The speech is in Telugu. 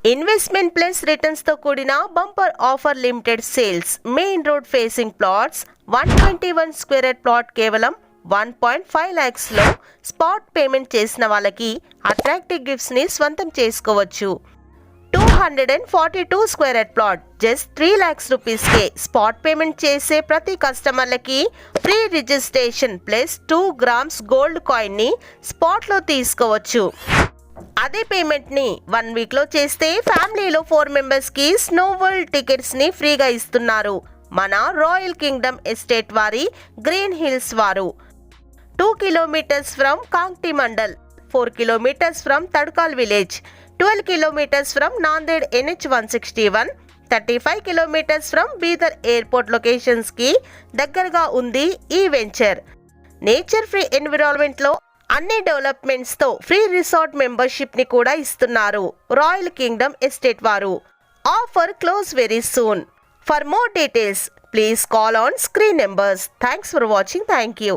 ఇన్వెస్ట్మెంట్ ప్లస్ రిటర్న్స్ తో కూడిన bumper offer limited sales main road facing plots 121 square yard plot కేవలం 1.5 lakhs లో స్పాట్ పేమెంట్ చేసిన వాళ్ళకి అట్రాక్టివ్ గిఫ్ట్స్ ని స్వంతం చేసుకోవచ్చు. 242 square yard plot just 3 lakhs rupees కే స్పాట్ పేమెంట్ చేసే ప్రతి కస్టమర్లకి free registration plus 2 grams gold coin ని స్పాట్ లో తీసుకోవచ్చు. అదే పేమెంట్ ని 1 week లో చేస్తే ఫ్యామిలీలో 4 members కి స్నో వరల్డ్ టికెట్స్ ని ఫ్రీగా ఇస్తున్నారు మన రాయల్ కింగ్డమ్ ఎస్టేట్ వారి గ్రీన్ హిల్స్ వారు. 2 kilometers from Kangti mandal, 4 kilometers from Tadkal village, 12 kilometers from Nanded NH 161, 35 kilometers from Bidar airport locations కి దగ్గరగా ఉంది ఈ వెంచర్. నేచర్ ఫ్రీ ఎన్విరాన్మెంట్ లో అన్ని డెవలప్మెంట్స్ తో ఫ్రీ రిసార్ట్ మెంబర్షిప్ ని కూడా ఇస్తున్నారు రాయల్ కింగ్డమ్ ఎస్టేట్ వారు. Offer close very soon. For more details please call on screen numbers. Thanks for watching. Thank you.